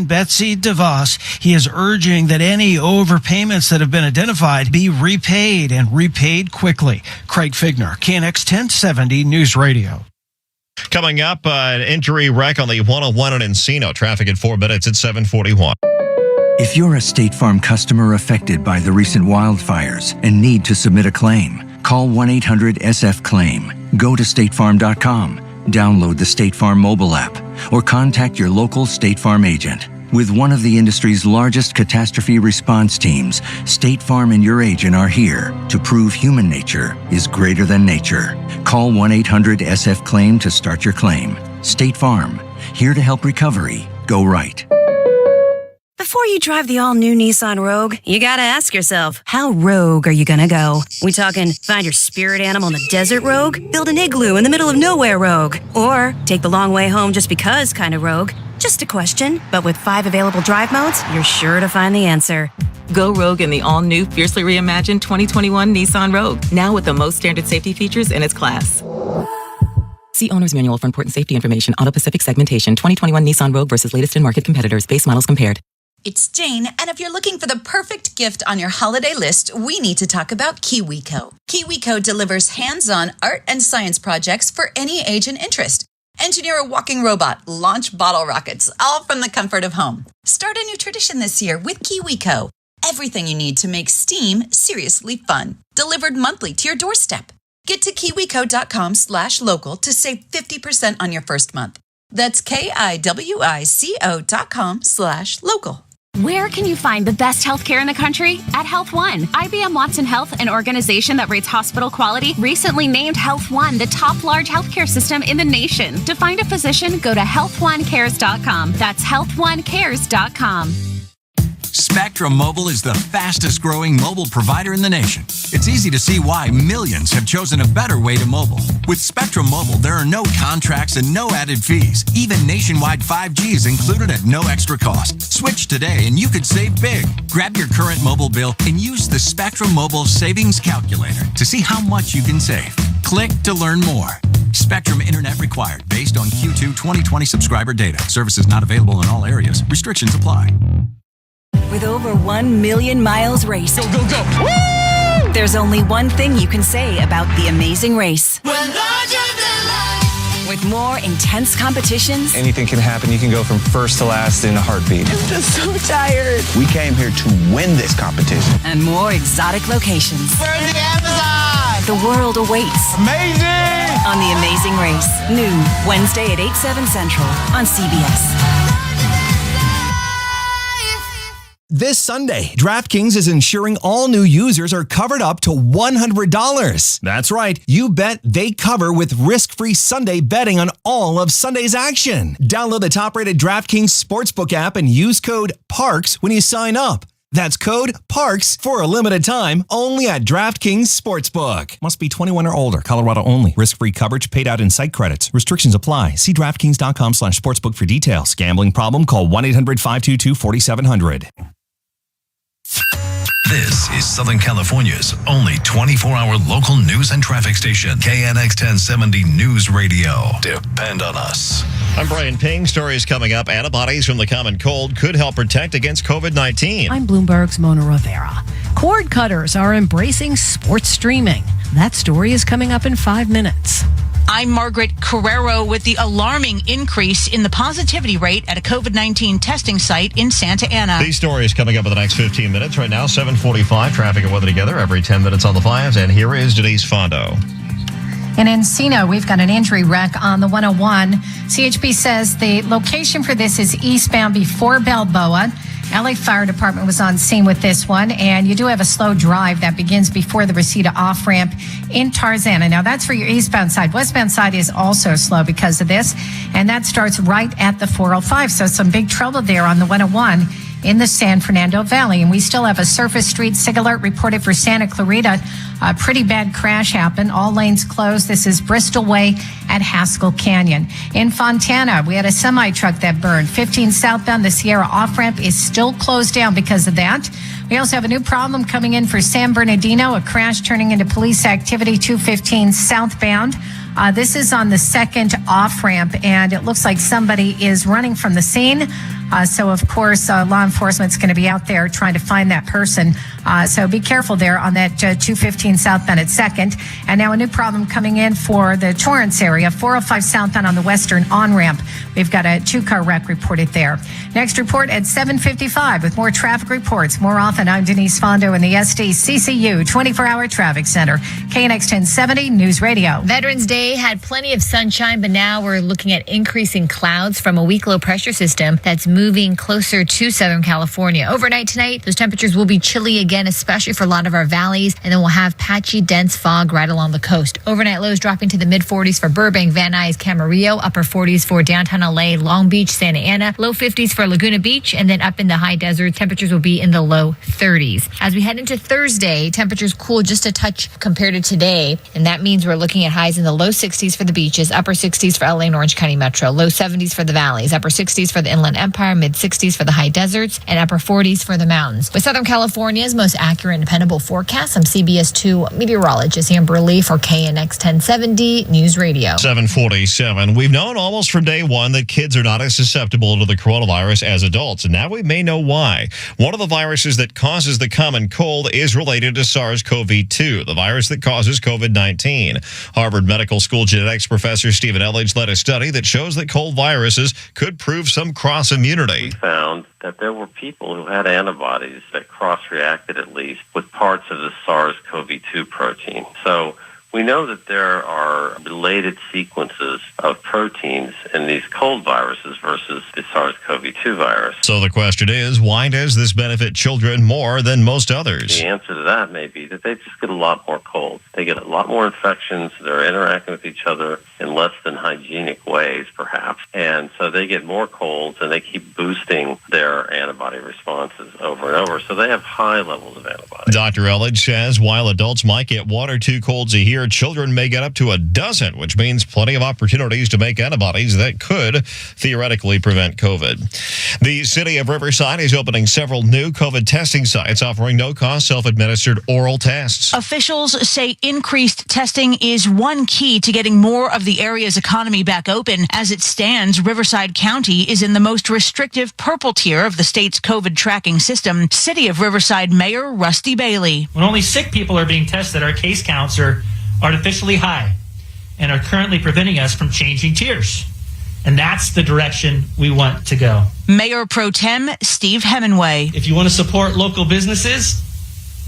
Betsy DeVos. He is urging that any overpayments that have been identified be repaid and repaid quickly. Craig Figner, KNX 1070 News Radio. Coming up, an injury wreck on the 101 in Encino. Traffic at 4 minutes at 7:41. If you're a State Farm customer affected by the recent wildfires and need to submit a claim, call 1-800-SF-CLAIM. Go to statefarm.com. Download the State Farm mobile app or contact your local State Farm agent. With one of the industry's largest catastrophe response teams, State Farm and your agent are here to prove human nature is greater than nature. Call 1-800-SF-CLAIM to start your claim. State Farm, here to help recovery go right. Before you drive the all-new Nissan Rogue, you gotta ask yourself, how rogue are you gonna go? We talking find your spirit animal in the desert rogue? Build an igloo in the middle of nowhere rogue? Or take the long way home just because kind of rogue? Just a question, but with 5 available drive modes, you're sure to find the answer. Go rogue in the all-new, fiercely reimagined 2021 Nissan Rogue, now with the most standard safety features in its class. See Owner's Manual for important safety information. Auto Pacific segmentation. 2021 Nissan Rogue versus latest in market competitors. Base models compared. It's Jane, and if you're looking for the perfect gift on your holiday list, we need to talk about KiwiCo. KiwiCo delivers hands-on art and science projects for any age and interest. Engineer a walking robot, launch bottle rockets, all from the comfort of home. Start a new tradition this year with KiwiCo. Everything you need to make STEAM seriously fun. Delivered monthly to your doorstep. Get to kiwico.com/local to save 50% on your first month. That's KIWICO.com/local. Where can you find the best healthcare in the country? At Health One. IBM Watson Health, an organization that rates hospital quality, recently named Health One the top large healthcare system in the nation. To find a physician, go to health1cares.com. That's health1cares.com. Spectrum Mobile is the fastest growing mobile provider in the nation. It's easy to see why millions have chosen a better way to mobile. With Spectrum Mobile, there are no contracts and no added fees. Even nationwide 5G is included at no extra cost. Switch today and you could save big. Grab your current mobile bill and use the Spectrum Mobile Savings Calculator to see how much you can save. Click to learn more. Spectrum Internet required based on Q2 2020 subscriber data. Services not available in all areas. Restrictions apply. With over 1 million miles raced, Go, go, go! Woo! there's only one thing you can say about the amazing race. With more intense competitions, Anything can happen. You can go from first to last in a heartbeat. I'm just so tired. We came here to win this competition. And more exotic locations. We're in the Amazon! The world awaits Amazing! on The Amazing Race. New Wednesday at 8/7 Central on CBS. This Sunday, DraftKings is ensuring all new users are covered up to $100. That's right. You bet they cover with risk-free Sunday betting on all of Sunday's action. Download the top-rated DraftKings Sportsbook app and use code PARKS when you sign up. That's code PARKS for a limited time only at DraftKings Sportsbook. Must be 21 or older. Colorado only. Risk-free coverage paid out in site credits. Restrictions apply. See DraftKings.com/sportsbook for details. Gambling problem? Call 1-800-522-4700. This is Southern California's only 24-hour local news and traffic station, KNX 1070 News Radio. Depend on us. I'm Brian Ping. Stories coming up. Antibodies from the common cold could help protect against COVID-19. I'm Bloomberg's Mona Rivera. Cord cutters are embracing sports streaming. That story is coming up in 5 minutes. I'm Margaret Carrero with the alarming increase in the positivity rate at a COVID-19 testing site in Santa Ana. These stories coming up in the next 15 minutes. Right now, 7:45. Traffic and weather together every 10 minutes on the 5s. And here is Denise Fondo. In Encino, we've got an injury wreck on the 101. CHP says the location for this is eastbound before Balboa. LA Fire Department was on scene with this one, and you do have a slow drive that begins before the Reseda off-ramp in Tarzana. Now, that's for your eastbound side. Westbound side is also slow because of this, and that starts right at the 405. So some big trouble there on the 101 in the San Fernando Valley. And we still have a surface street SIG alert reported for Santa Clarita. A pretty bad crash happened. All lanes closed. This is Bristol Way at Haskell Canyon. In Fontana, we had a semi-truck that burned. 15 southbound, the Sierra off-ramp is still closed down because of that. We also have a new problem coming in for San Bernardino, a crash turning into police activity, 215 southbound. This is on the second off-ramp, and it looks like somebody is running from the scene. So, of course, law enforcement's going to be out there trying to find that person. So be careful there on that 215 southbound at 2nd. And now a new problem coming in for the Torrance area, 405 southbound on the western on-ramp. We've got a 2-car wreck reported there. Next report at 7:55 with more traffic reports. More often, I'm Denise Fondo in the SDCCU 24-hour traffic center. KNX 1070 News Radio. Veterans Day had plenty of sunshine, but now we're looking at increasing clouds from a weak low pressure system that's moving closer to Southern California. Overnight tonight, those temperatures will be chilly again, especially for a lot of our valleys, and then we'll have patchy, dense fog right along the coast. Overnight lows dropping to the mid-40s for Burbank, Van Nuys, Camarillo, upper 40s for downtown LA, Long Beach, Santa Ana, low 50s for Laguna Beach, and then up in the high desert, temperatures will be in the low 30s. As we head into Thursday, temperatures cool just a touch compared to today, and that means we're looking at highs in the low 60s for the beaches, upper 60s for LA and Orange County Metro, low 70s for the valleys, upper 60s for the Inland Empire, mid 60s for the high deserts, and upper 40s for the mountains. With Southern California's most accurate and dependable forecast, I'm CBS 2 meteorologist Amber Lee for KNX 1070 News Radio. 7:47. We've known almost from day one that kids are not as susceptible to the coronavirus as adults, and now we may know why. One of the viruses that causes the common cold is related to SARS-CoV-2, the virus that causes COVID-19. Harvard Medical School genetics professor Stephen Elledge led a study that shows that cold viruses could prove some cross-immunity. We found that there were people who had antibodies that cross-reacted at least with parts of the SARS-CoV-2 protein. So we know that there are related sequences of proteins in these cold viruses versus the SARS-CoV-2 virus. So the question is, why does this benefit children more than most others? The answer to that may be that they just get a lot more colds. They get a lot more infections. They're interacting with each other in less than hygienic ways, perhaps. And so they get more colds, and they keep boosting their antibody responses over and over. So they have high levels of antibodies. Dr. Elledge says while adults might get 1 or 2 colds a year, children may get up to a dozen, which means plenty of opportunities to make antibodies that could theoretically prevent COVID. The city of Riverside is opening several new COVID testing sites offering no-cost self-administered oral tests. Officials say increased testing is one key to getting more of the area's economy back open. As it stands, Riverside County is in the most restrictive purple tier of the state's COVID tracking system. City of Riverside Mayor Rusty Bailey. When only sick people are being tested, our case counts are artificially high and are currently preventing us from changing tiers. And that's the direction we want to go. Mayor Pro Tem Steve Hemingway. If you want to support local businesses,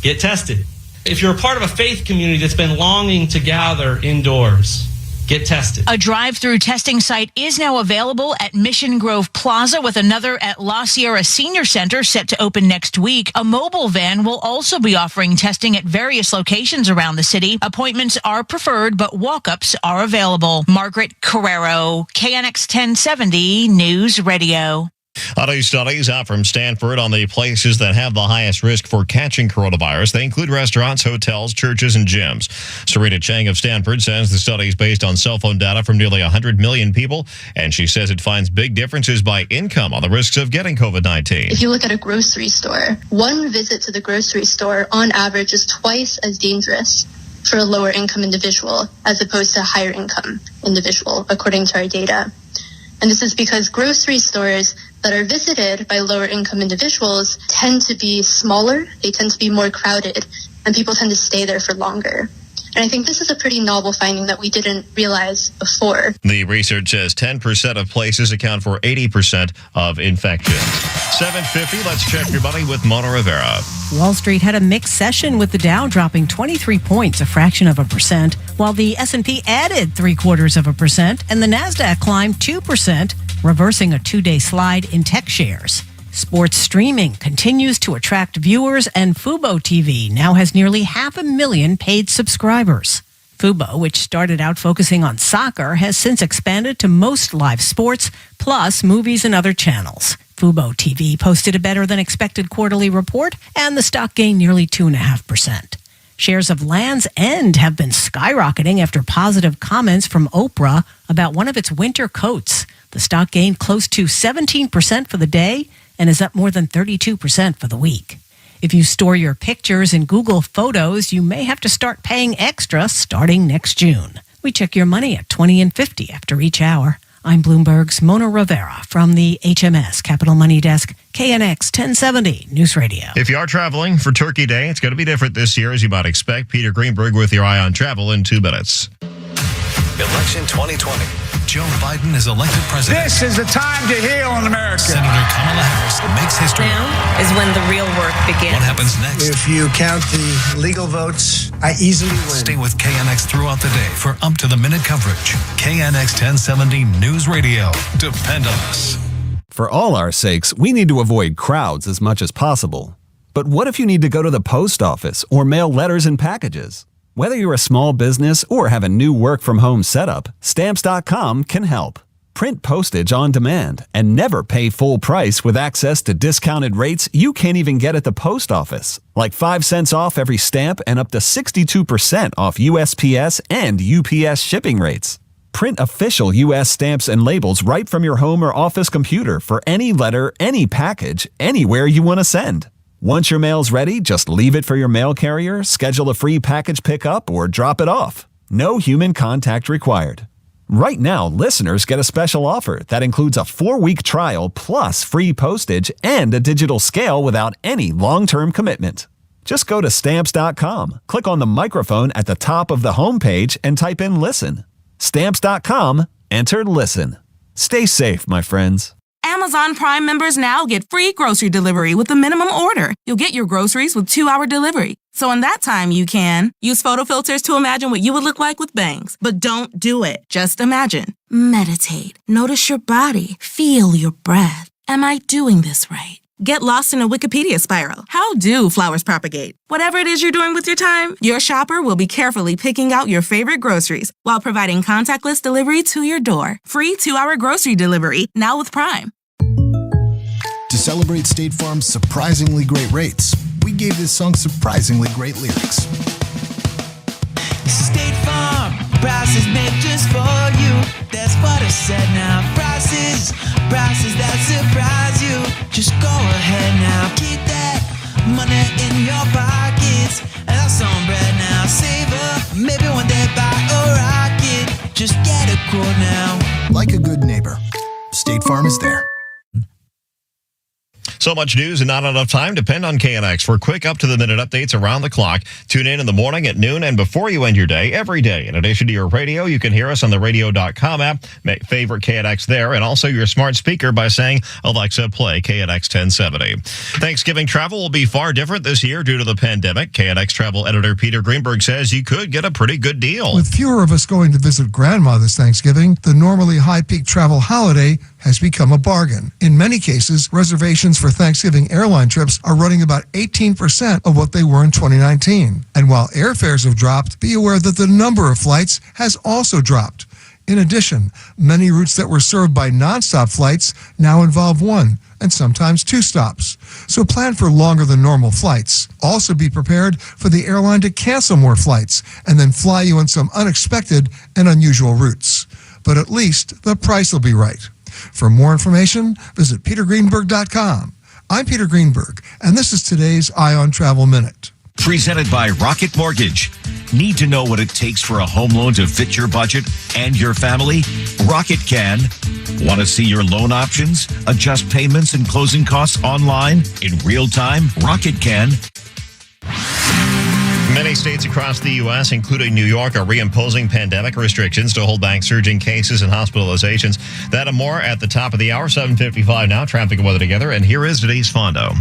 get tested. If you're a part of a faith community that's been longing to gather indoors, get tested. A drive-through testing site is now available at Mission Grove Plaza, with another at La Sierra Senior Center set to open next week. A mobile van will also be offering testing at various locations around the city. Appointments are preferred, but walk-ups are available. Margaret Carrero, KNX 1070 News Radio. A new studies out from Stanford on the places that have the highest risk for catching coronavirus. They include restaurants, hotels, churches, and gyms. Serena Chang of Stanford says the study is based on cell phone data from nearly 100 million people, and she says it finds big differences by income on the risks of getting COVID-19. If you look at a grocery store, one visit to the grocery store on average is twice as dangerous for a lower income individual as opposed to a higher income individual, according to our data. And this is because grocery stores that are visited by lower income individuals tend to be smaller, they tend to be more crowded, and people tend to stay there for longer. And I think this is a pretty novel finding that we didn't realize before. The research says 10% of places account for 80% of infections. 7:50, let's check your money with Mona Rivera. Wall Street had a mixed session with the Dow dropping 23 points, a fraction of a percent, while the S&P added 0.75%, and the NASDAQ climbed 2%, reversing a 2-day slide in tech shares. Sports streaming continues to attract viewers, and Fubo TV now has nearly 500,000 paid subscribers. Fubo, which started out focusing on soccer, has since expanded to most live sports, plus movies and other channels. Fubo TV posted a better-than-expected quarterly report, and the stock gained nearly 2.5%. Shares of Land's End have been skyrocketing after positive comments from Oprah about one of its winter coats. The stock gained close to 17% for the day and is up more than 32% for the week. If you store your pictures in Google Photos, you may have to start paying extra starting next June. We check your money at 20 and 50 after each hour. I'm Bloomberg's Mona Rivera from the HMS Capital Money Desk, KNX 1070 News Radio. If you are traveling for Turkey Day, it's going to be different this year, as you might expect. Peter Greenberg with your Eye on Travel in 2 minutes. Election 2020. Joe Biden is elected president. This is the time to heal in America. Senator Kamala Harris makes history. Now is when the real work begins. What happens next? If you count the legal votes, I easily win. Stay with KNX throughout the day for up-to-the-minute coverage. KNX 1070 News Radio. Depend on us. For all our sakes, we need to avoid crowds as much as possible. But what if you need to go to the post office or mail letters and packages? Whether you're a small business or have a new work-from-home setup, Stamps.com can help. Print postage on demand and never pay full price with access to discounted rates you can't even get at the post office, like 5 cents off every stamp and up to 62% off USPS and UPS shipping rates. Print official U.S. stamps and labels right from your home or office computer for any letter, any package, anywhere you want to send. Once your mail's ready, just leave it for your mail carrier, schedule a free package pickup, or drop it off. No human contact required. Right now, listeners get a special offer that includes a 4-week trial plus free postage and a digital scale without any long-term commitment. Just go to Stamps.com, click on the microphone at the top of the homepage, and type in Listen. Stamps.com, enter Listen. Stay safe, my friends. Amazon Prime members now get free grocery delivery with the minimum order. You'll get your groceries with 2-hour delivery. So in that time, you can use photo filters to imagine what you would look like with bangs. But don't do it. Just imagine. Meditate. Notice your body. Feel your breath. Am I doing this right? Get lost in a Wikipedia spiral. How do flowers propagate? Whatever it is you're doing with your time, your shopper will be carefully picking out your favorite groceries while providing contactless delivery to your door. Free 2-hour grocery delivery, now with Prime. To celebrate State Farm's surprisingly great rates, we gave this song surprisingly great lyrics. State Farm, prices made just for you. That's what I said now. Prices that surprise you. Just go ahead now, keep that money in your pockets. And that's on bread now. Save up, maybe one day buy a rocket. Just get a quote now. Like a good neighbor, State Farm is there. So much news and not enough time. Depend on KNX for quick up-to-the-minute updates around the clock. Tune in the morning at noon and before you end your day every day. In addition to your radio, you can hear us on the radio.com app. Favorite KNX there, and also your smart speaker by saying, Alexa, play KNX 1070. Thanksgiving travel will be far different this year due to the pandemic. KNX travel editor Peter Greenberg says you could get a pretty good deal. With fewer of us going to visit Grandma this Thanksgiving, the normally high-peak travel holiday has become a bargain. In many cases, reservations for Thanksgiving airline trips are running about 18% of what they were in 2019. And while airfares have dropped, be aware that the number of flights has also dropped. In addition, many routes that were served by nonstop flights now involve 1 and sometimes 2 stops. So plan for longer than normal flights. Also be prepared for the airline to cancel more flights and then fly you on some unexpected and unusual routes. But at least the price will be right. For more information, visit petergreenberg.com. I'm Peter Greenberg, and this is today's Eye on Travel Minute. Presented by Rocket Mortgage. Need to know what it takes for a home loan to fit your budget and your family? Rocket can. Want to see your loan options, adjust payments and closing costs online in real time? Rocket can. Many states across the U.S., including New York, are reimposing pandemic restrictions to hold back surging cases and hospitalizations. That and more at the top of the hour, 7:55 now. Traffic and weather together, and here is Denise Fondo.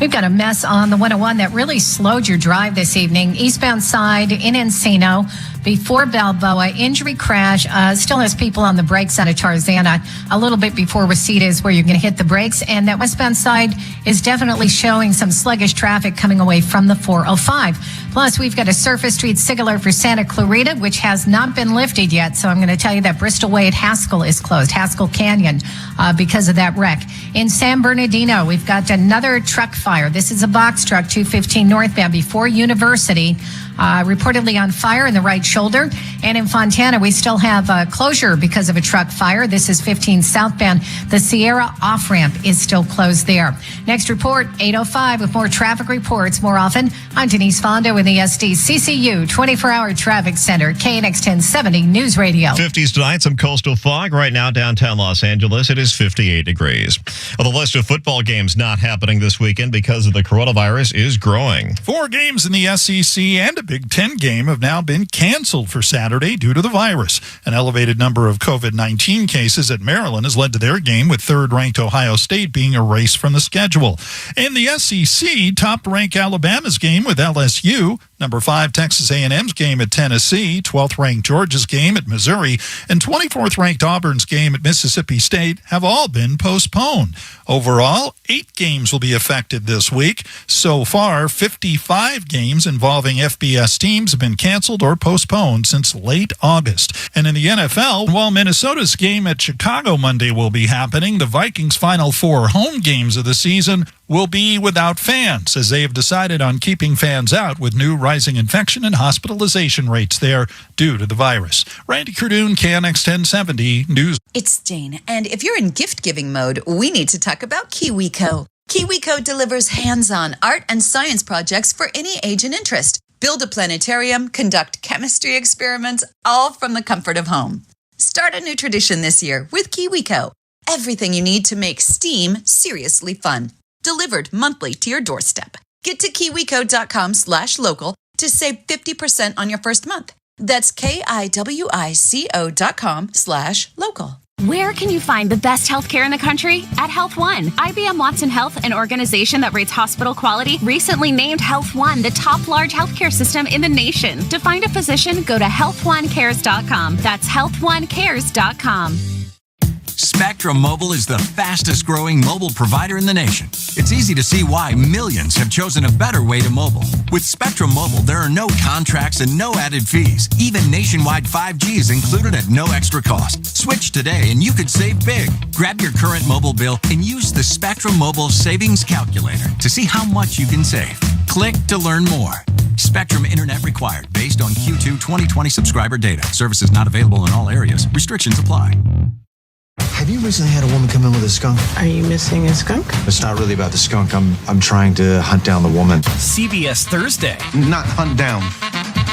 We've got a mess on the 101 that really slowed your drive this evening. Eastbound side in Encino before Balboa. Injury crash still has people on the brakes out of Tarzana. A little bit before Reseda is where you're going to hit the brakes. And that westbound side is definitely showing some sluggish traffic coming away from the 405. Plus, we've got a surface street signaler for Santa Clarita, which has not been lifted yet. So I'm going to tell you that Bristol Way at Haskell is closed, Haskell Canyon, because of that wreck. In San Bernardino, we've got another truck fire. This is a box truck, 215 northbound before University, reportedly on fire in the right shoulder. And in Fontana, we still have a closure because of a truck fire. This is 15 southbound. The Sierra off-ramp is still closed there. Next report, 8:05 with more traffic reports more often. I'm Denise Fondo in the SDCCU 24-hour traffic center, KNX 1070 News Radio. 50s tonight, some coastal fog. Right now, downtown Los Angeles, it is 58 degrees. Well, the list of football games not happening this weekend because of the coronavirus is growing. 4 games in the SEC and a Big Ten game have now been canceled for Saturday due to the virus. An elevated number of COVID-19 cases at Maryland has led to their game, with third-ranked Ohio State being erased from the schedule. In the SEC, top-ranked Alabama's game with LSU, number 5 Texas A&M's game at Tennessee, 12th-ranked Georgia's game at Missouri, and 24th-ranked Auburn's game at Mississippi State have all been postponed. Overall, 8 games will be affected this week. So far, 55 games involving FBS teams have been canceled or postponed since late August. And in the NFL, while Minnesota's game at Chicago Monday will be happening, the Vikings' final 4 home games of the season will be without fans, as they have decided on keeping fans out with new rising infection and hospitalization rates there due to the virus. Randy Cardoon, KNX 1070 News. It's Jane, and if you're in gift-giving mode, we need to talk about KiwiCo. KiwiCo delivers hands-on art and science projects for any age and interest. Build a planetarium, conduct chemistry experiments, all from the comfort of home. Start a new tradition this year with KiwiCo. Everything you need to make STEAM seriously fun. Delivered monthly to your doorstep. Get to kiwico.com/local to save 50% on your first month. That's KIWICO.com/local. Where can you find the best healthcare in the country? At Health One. IBM Watson Health, an organization that rates hospital quality, recently named Health One the top large healthcare system in the nation. To find a physician, go to healthonecares.com. That's healthonecares.com. Spectrum Mobile is the fastest growing mobile provider in the nation. It's easy to see why millions have chosen a better way to mobile. With Spectrum Mobile, there are no contracts and no added fees. Even nationwide 5G is included at no extra cost. Switch today and you could save big. Grab your current mobile bill and use the Spectrum Mobile Savings Calculator to see how much you can save. Click to learn more. Spectrum Internet required based on Q2 2020 subscriber data. Services not available in all areas. Restrictions apply. Have you recently had a woman come in with a skunk? Are you missing a skunk? It's not really about the skunk. I'm trying to hunt down the woman. CBS Thursday. Not hunt down.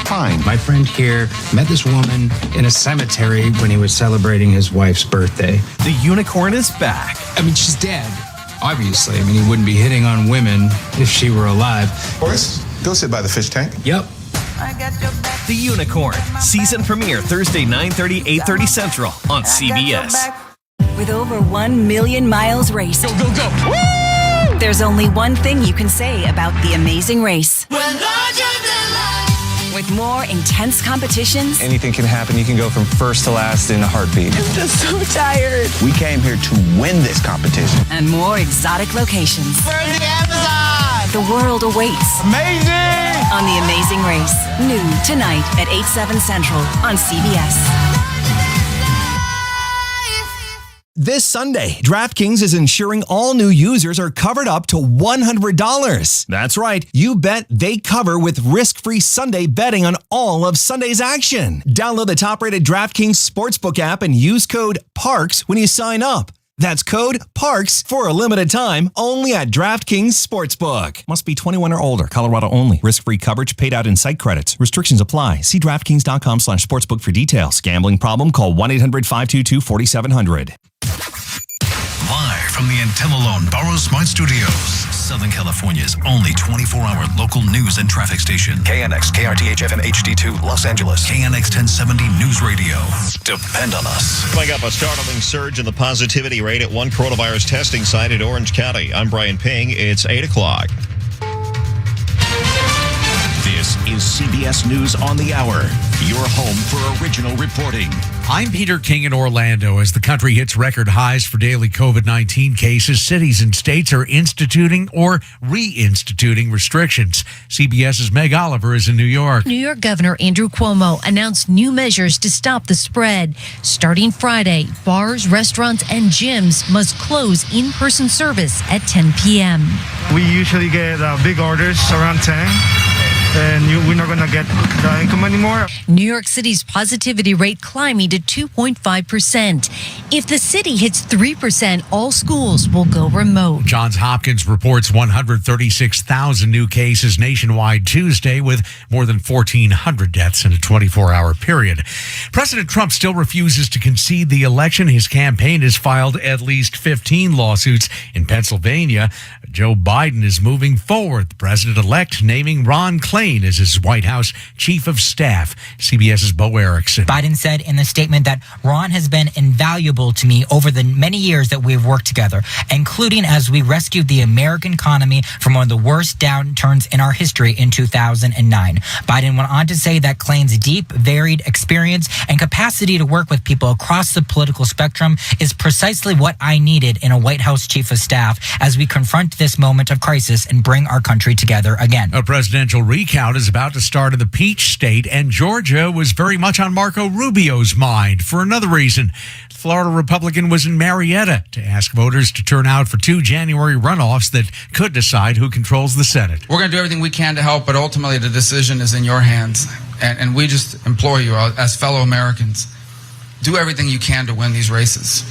Fine. My friend here met this woman in a cemetery when he was celebrating his wife's birthday. The unicorn is back. I mean, she's dead, obviously. I mean, he wouldn't be hitting on women if she were alive. Boris, go sit by the fish tank. Yep. The Unicorn. Season premiere Thursday, 9:30, 8:30 Central on CBS. With over 1 million miles raced. Go, go, go. Woo! There's only one thing you can say about The Amazing Race. With more intense competitions. Anything can happen. You can go from first to last in a heartbeat. I'm just so tired. We came here to win this competition. And more exotic locations. We're in the Amazon! The world awaits. Amazing! On The Amazing Race. New tonight at 8/7 Central on CBS. This Sunday, DraftKings is ensuring all new users are covered up to $100. That's right. You bet they cover with risk-free Sunday betting on all of Sunday's action. Download the top-rated DraftKings Sportsbook app and use code PARKS when you sign up. That's code PARKS for a limited time only at DraftKings Sportsbook. Must be 21 or older. Colorado only. Risk-free coverage paid out in site credits. Restrictions apply. See DraftKings.com/sportsbook for details. Gambling problem? Call 1-800-522-4700. Live from the Antellalone Borrow Smart Studios, Southern California's only 24-hour local news and traffic station. KNX, KRTH FM HD2, Los Angeles. KNX 1070 News Radio. Depend on us. Coming up, a startling surge in the positivity rate at one coronavirus testing site in Orange County. I'm Brian Ping. It's 8 o'clock. This is CBS News on the Hour, your home for original reporting. I'm Peter King in Orlando. As the country hits record highs for daily COVID-19 cases, cities and states are instituting or reinstituting restrictions. CBS's Meg Oliver is in New York. New York Governor Andrew Cuomo announced new measures to stop the spread. Starting Friday, bars, restaurants, and gyms must close in-person service at 10 p.m. We usually get big orders around 10. and we're not going to get the income anymore. New York City's positivity rate climbing to 2.5%. If the city hits 3%, all schools will go remote. Johns Hopkins reports 136,000 new cases nationwide Tuesday, with more than 1,400 deaths in a 24-hour period. President Trump still refuses to concede the election. His campaign has filed at least 15 lawsuits in Pennsylvania. Joe Biden is moving forward. The president-elect naming Ron Klain as his White House chief of staff. CBS's Bo Erickson. Biden said in the statement that Ron has been invaluable to me over the many years that we've worked together, including as we rescued the American economy from one of the worst downturns in our history in 2009. Biden went on to say that Klain's deep, varied experience and capacity to work with people across the political spectrum is precisely what I needed in a White House chief of staff as we confront this moment of crisis and bring our country together again. A presidential recount is about to start in the Peach State, and Georgia was very much on Marco Rubio's mind for another reason. The Florida Republican was in Marietta to ask voters to turn out for 2 January runoffs that could decide who controls the Senate. We're going to do everything we can to help, but ultimately the decision is in your hands. And we just implore you as fellow Americans, do everything you can to win these races.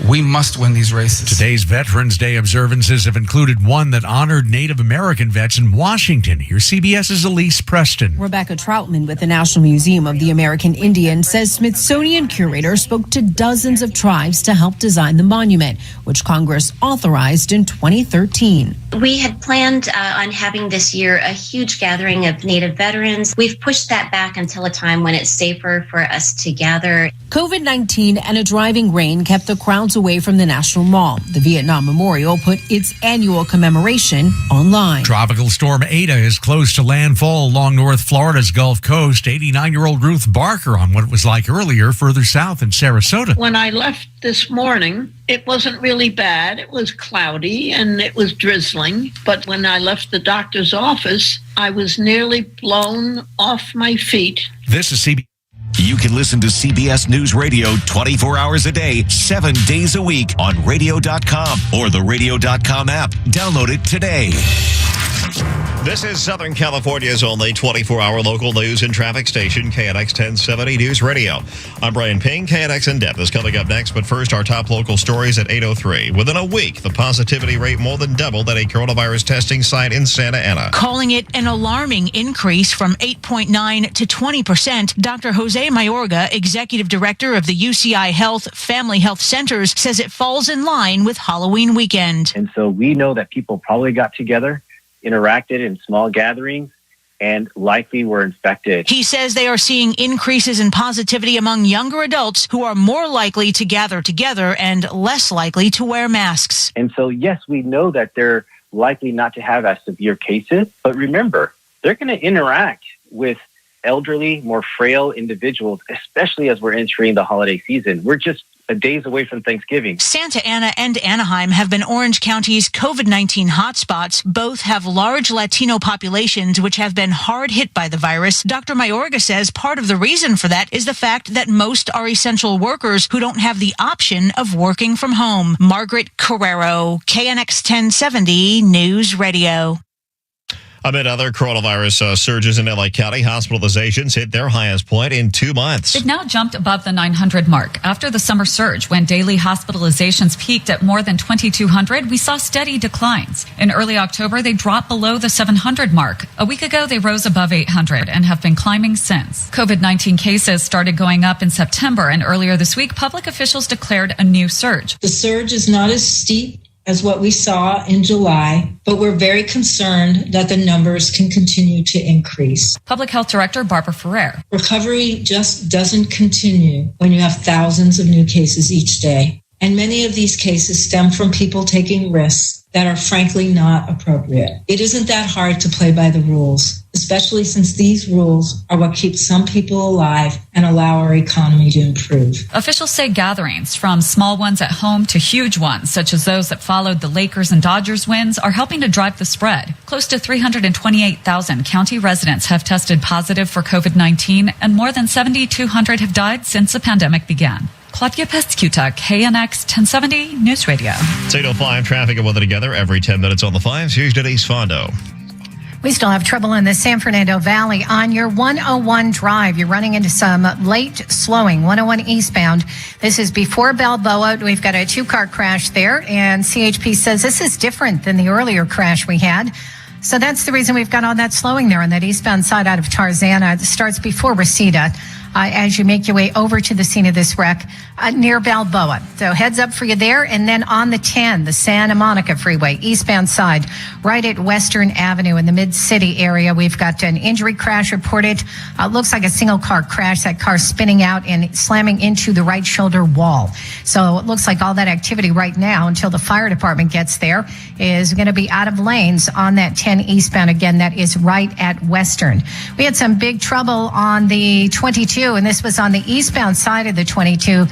We must win these races. Today's Veterans Day observances have included one that honored Native American vets in Washington. Here's CBS's Elise Preston. Rebecca Troutman with the National Museum of the American Indian says Smithsonian curators spoke to dozens of tribes to help design the monument, which Congress authorized in 2013. We had planned on having this year a huge gathering of Native veterans. We've pushed that back until a time when it's safer for us to gather. COVID-19 and a driving rain kept the crowds away from the National Mall. The Vietnam Memorial put its annual commemoration online. Tropical storm Ada is close to landfall along North Florida's Gulf Coast. 89-year-old Ruth Barker on what it was like earlier further south in Sarasota. When I left this morning, it wasn't really bad. It was cloudy and it was drizzling. But when I left the doctor's office, I was nearly blown off my feet. This is CBS. You can listen to CBS News Radio 24 hours a day, 7 days a week on radio.com or the radio.com app. Download it today. This is Southern California's only 24-hour local news and traffic station, KNX 1070 News Radio. I'm Brian Ping. KNX In Depth is coming up next, but first, our top local stories at 8:03. Within a week, the positivity rate more than doubled at a coronavirus testing site in Santa Ana. Calling it an alarming increase from 8.9 to 20%, Dr. Jose Mayorga, executive director of the UCI Health Family Health Centers, says it falls in line with Halloween weekend. And so we know that people probably got together, interacted in small gatherings, and likely were infected. He says they are seeing increases in positivity among younger adults who are more likely to gather together and less likely to wear masks. And so, yes, we know that they're likely not to have as severe cases, but remember, they're going to interact with elderly, more frail individuals, especially as we're entering the holiday season. We're just days away from Thanksgiving. Santa Ana and Anaheim have been Orange County's COVID-19 hotspots. Both have large Latino populations which have been hard hit by the virus. Dr. Mayorga says part of the reason for that is the fact that most are essential workers who don't have the option of working from home. Margaret Carrero, KNX 1070 News Radio. Amid other coronavirus surges in LA County, hospitalizations hit their highest point in 2 months. They've now jumped above the 900 mark. After the summer surge, when daily hospitalizations peaked at more than 2,200, we saw steady declines. In early October, they dropped below the 700 mark. A week ago, they rose above 800 and have been climbing since. COVID-19 cases started going up in September, and earlier this week, public officials declared a new surge. The surge is not as steep as what we saw in July, but we're very concerned that the numbers can continue to increase. Public Health Director Barbara Ferrer. Recovery just doesn't continue when you have thousands of new cases each day. And many of these cases stem from people taking risks that are frankly not appropriate. It isn't that hard to play by the rules, especially since these rules are what keeps some people alive and allow our economy to improve. Officials say gatherings, from small ones at home to huge ones, such as those that followed the Lakers and Dodgers wins, are helping to drive the spread. Close to 328,000 county residents have tested positive for COVID-19, and more than 7,200 have died since the pandemic began. Claudia Pescuta, KNX 1070 News Radio. It's 8:05, traffic and weather together every 10 minutes on the 5s. Here's Denise Fondo. We still have trouble in the San Fernando Valley on your 101 drive. You're running into some late slowing, 101 eastbound. This is before Balboa. We've got a 2-car crash there, and CHP says this is different than the earlier crash we had. So that's the reason we've got all that slowing there on that eastbound side out of Tarzana. It starts before Reseda as you make your way over to the scene of this wreck near Balboa. So heads up for you there. And then on the 10, the Santa Monica Freeway, eastbound side, right at Western Avenue in the Mid-City area, we've got an injury crash reported. Looks like a single car crash, that car spinning out and slamming into the right shoulder wall. So it looks like all that activity right now until the fire department gets there is going to be out of lanes on that 10 eastbound. Again, that is right at Western. We had some big trouble on the 22, and this was on the eastbound side of the 22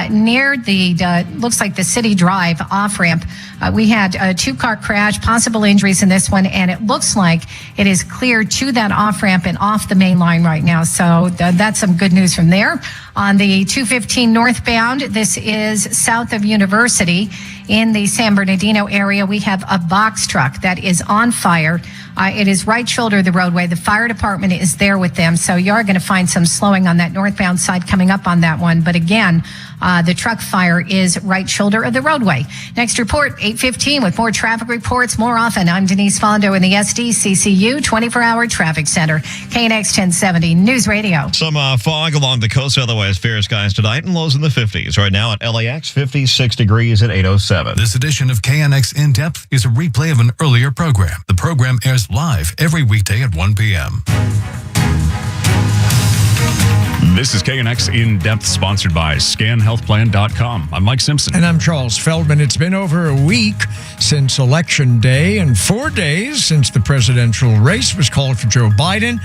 near the, looks like the City Drive off-ramp. We had a 2-car crash, possible injuries in this one, and it looks like it is clear to that off-ramp and off the main line right now. So that's some good news from there. On the 215 northbound, this is south of University in the San Bernardino area. We have a box truck that is on fire. It is right shoulder of the roadway. The fire department is there with them. So you are going to find some slowing on that northbound side coming up on that one. But again, the truck fire is right shoulder of the roadway. Next report, 8:15 with more traffic reports more often. I'm Denise Fondo in the SDCCU 24-hour traffic center. KNX 1070 News Radio. Some fog along the coast, otherwise fair skies tonight and lows in the 50s. Right now at LAX, 56 degrees at 8:07. This edition of KNX In Depth is a replay of an earlier program. The program airs live every weekday at 1 p.m. This is KNX In Depth, sponsored by ScanHealthPlan.com. I'm Mike Simpson. And I'm Charles Feldman. It's been over a week since Election Day and 4 days since the presidential race was called for Joe Biden.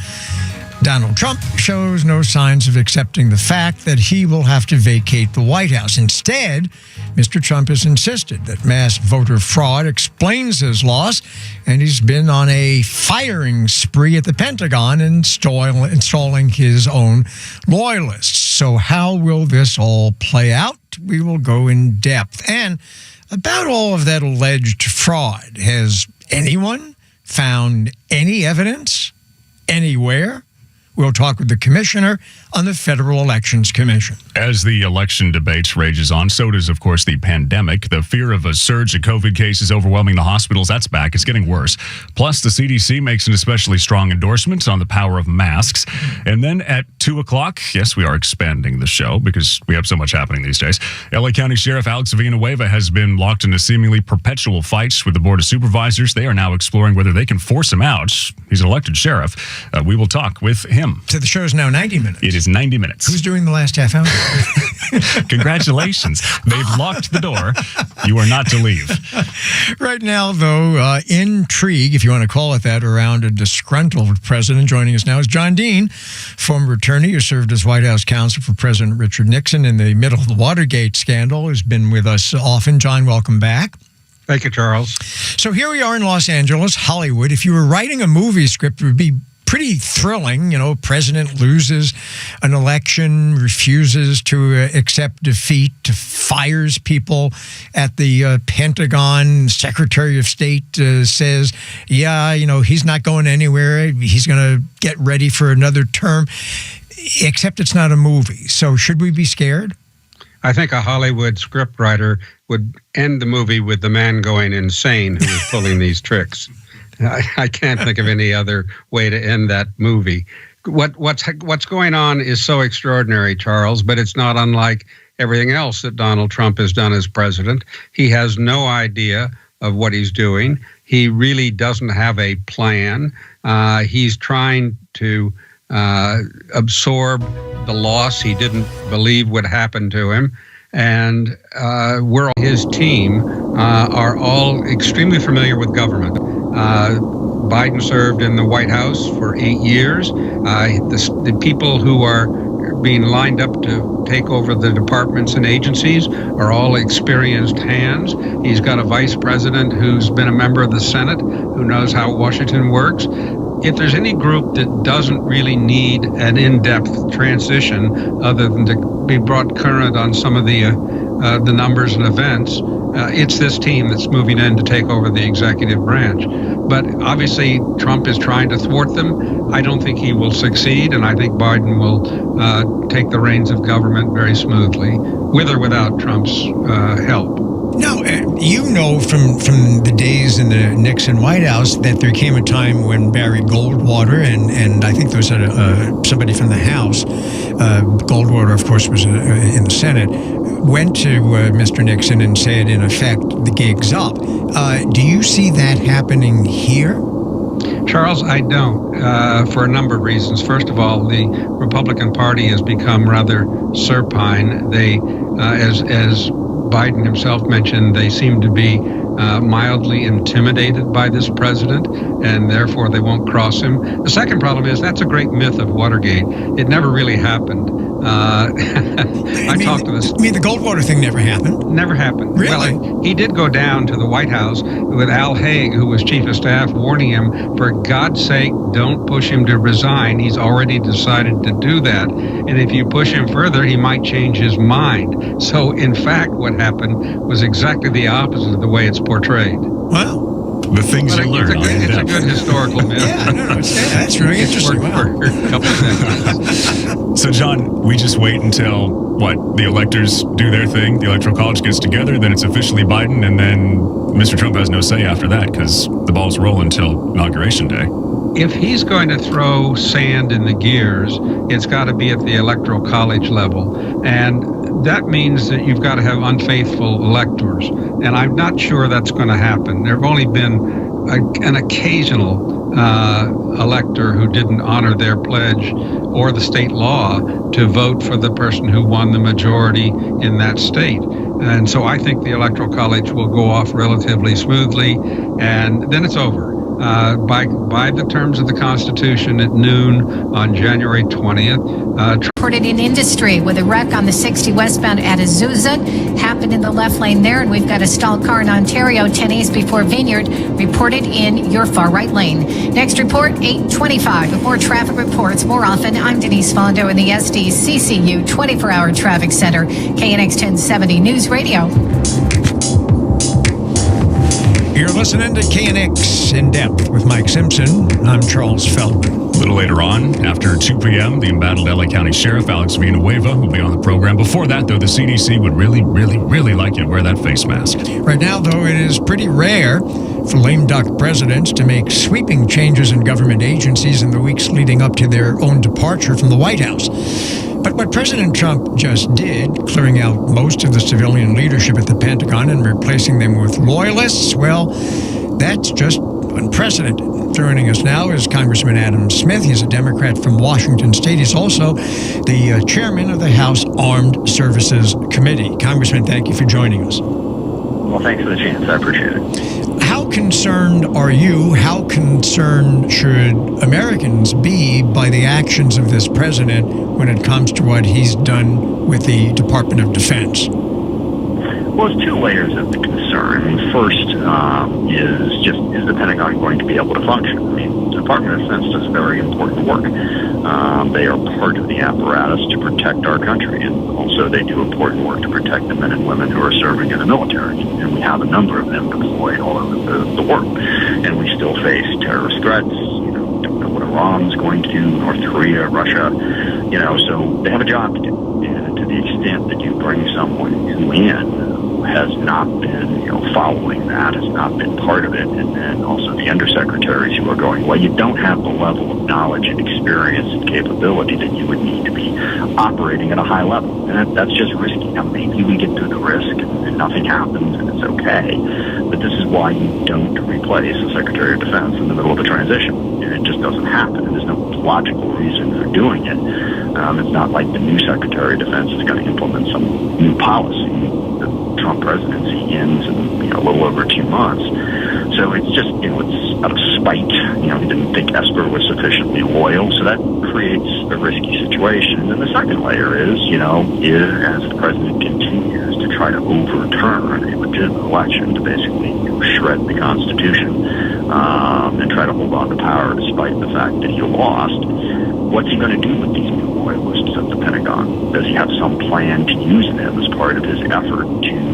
Donald Trump shows no signs of accepting the fact that he will have to vacate the White House. Instead, Mr. Trump has insisted that mass voter fraud explains his loss, and he's been on a firing spree at the Pentagon, installing his own loyalists. So how will this all play out? We will go in depth. And about all of that alleged fraud, has anyone found any evidence anywhere? We'll talk with the commissioner on the Federal Elections Commission. As the election debates rages on, so does, of course, the pandemic. The fear of a surge of COVID cases overwhelming the hospitals, that's back. It's getting worse. Plus, the CDC makes an especially strong endorsement on the power of masks. And then at 2 o'clock, yes, we are expanding the show because we have so much happening these days. LA County Sheriff Alex Villanueva has been locked into seemingly perpetual fights with the Board of Supervisors. They are now exploring whether they can force him out. He's an elected sheriff. We will talk with him. So the show is now 90 minutes. It is 90 minutes. Who's doing the last half hour? Congratulations. They've locked the door. You are not to leave. Right now, though, intrigue, if you want to call it that, around a disgruntled president. Joining us now is John Dean, former attorney who served as White House counsel for President Richard Nixon in the middle of the Watergate scandal, who's been with us often. John, welcome back. Thank you, Charles. So here we are in Los Angeles, Hollywood. If you were writing a movie script, it would be pretty thrilling. You know, president loses an election, refuses to accept defeat, fires people at the Pentagon. Secretary of State says, yeah, you know, he's not going anywhere. He's going to get ready for another term. Except it's not a movie. So should we be scared? I think a Hollywood scriptwriter would end the movie with the man going insane who is pulling these tricks. I can't think of any other way to end that movie. What's going on is so extraordinary, Charles, but it's not unlike everything else that Donald Trump has done as president. He has no idea of what he's doing. He really doesn't have a plan. He's trying to absorb the loss he didn't believe would happen to him. And his team are all extremely familiar with government. Biden served in the White House for 8 years. The people who are being lined up to take over the departments and agencies are all experienced hands. He's got a vice president who's been a member of the Senate, who knows how Washington works. If there's any group that doesn't really need an in-depth transition other than to be brought current on some of the the numbers and events, it's this team that's moving in to take over the executive branch. But obviously, Trump is trying to thwart them. I don't think he will succeed, and I think Biden will take the reins of government very smoothly, with or without Trump's help. Now, you know from the days in the Nixon White House that there came a time when Barry Goldwater and I think there was somebody from the House, Goldwater, of course, was in the Senate, went to Mr. Nixon and said, in effect, the gig's up. Do you see that happening here? Charles, I don't, for a number of reasons. First of all, the Republican Party has become rather supine. They, as Biden himself mentioned, they seem to be mildly intimidated by this president, and therefore they won't cross him. The second problem is that's a great myth of Watergate. It never really happened. Talked to this. I mean, the Goldwater thing never happened? Never happened. Really? Well, he did go down to the White House with Al Haig, who was chief of staff, warning him, for God's sake, don't push him to resign. He's already decided to do that. And if you push him further, he might change his mind. So, in fact, what happened was exactly the opposite of the way it's portrayed. Wow. The things you learn. It's a good historical myth. Yeah, no, that's really interesting. For a couple of decades. So, John, we just wait until, the electors do their thing, the Electoral College gets together, then it's officially Biden, and then Mr. Trump has no say after that because the ball's rolling until Inauguration Day. If he's going to throw sand in the gears, it's got to be at the Electoral College level. And that means that you've got to have unfaithful electors. And I'm not sure that's going to happen. There have only been an occasional elector who didn't honor their pledge or the state law to vote for the person who won the majority in that state. And so I think the Electoral College will go off relatively smoothly, and then it's over. By the terms of the Constitution at noon on January 20th. Reported in industry with a wreck on the 60 westbound at Azusa. Happened in the left lane there, and we've got a stalled car in Ontario, 10 east before Vineyard, reported in your far right lane. Next report, 8:25. With more traffic reports more often, I'm Denise Fondo in the SDCCU 24-hour traffic center, KNX 1070 News Radio. You're listening to KNX In Depth with Mike Simpson. I'm Charles Feldman. A little later on, after 2 p.m., the embattled LA County Sheriff Alex Villanueva will be on the program. Before that, though, the CDC would really, really, really like you to wear that face mask. Right now, though, it is pretty rare for lame duck presidents to make sweeping changes in government agencies in the weeks leading up to their own departure from the White House. But what President Trump just did, clearing out most of the civilian leadership at the Pentagon and replacing them with loyalists, well, that's just unprecedented. Joining us now is Congressman Adam Smith. He's a Democrat from Washington State. He's also the chairman of the House Armed Services Committee. Congressman, thank you for joining us. Well, thanks for the chance. I appreciate it. How concerned are you? How concerned should Americans be by the actions of this president when it comes to what he's done with the Department of Defense? Well, there's two layers of the concern. I mean, first is the Pentagon going to be able to function? I mean, the Department of Defense does very important work. They are part of the apparatus to protect our country, and also they do important work to protect the men and women who are serving in the military. And we have a number of them deployed all over the world. And we still face terrorist threats. Don't know what Iran's going to do, North Korea, Russia. So they have a job to do. And to the extent that you bring someone who has not been, following that, has not been part of it, and then also the undersecretaries who are going, well, you don't have the level of knowledge and experience and capability that you would need to be operating at a high level. And that's just risky. Now, maybe we get through the risk and nothing happens and it's okay, but this is why you don't replace the Secretary of Defense in the middle of a transition. And it just doesn't happen, and there's no logical reason for doing it. It's not like the new Secretary of Defense is going to implement some new policy. The Trump presidency ends in a little over 2 months. So it's just, it's out of spite. He didn't think Esper was sufficiently loyal, so that creates a risky situation. And then the second layer is, as the president continues to try to overturn a legitimate election, to basically shred the Constitution and try to hold on to power despite the fact that he lost, what's he going to do with these new loyalists at the Pentagon? Does he have some plan to use them as part of his effort to,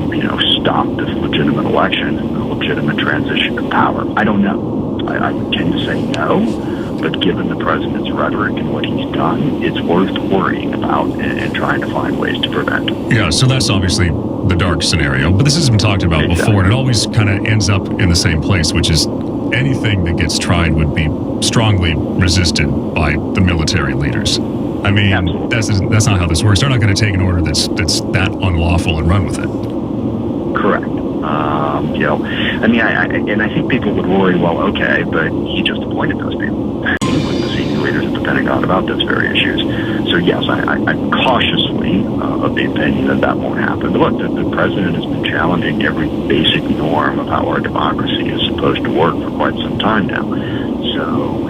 stop this legitimate election and the legitimate transition of power? I don't know. I would tend to say no, but given the president's rhetoric and what he's done, it's worth worrying about and trying to find ways to prevent. Yeah, so that's obviously the dark scenario, but this has been talked about before, and it always kind of ends up in the same place, which is anything that gets tried would be strongly resisted by the military leaders. I mean, that's not how this works. They're not going to take an order that's that unlawful and run with it. Correct. I think people would worry, well, okay, but he just appointed those people with the senior leaders at the Pentagon about those very issues. So, yes, I'm cautiously of the opinion that won't happen. But look, the president has been challenging every basic norm of how our democracy is supposed to work for quite some time now. So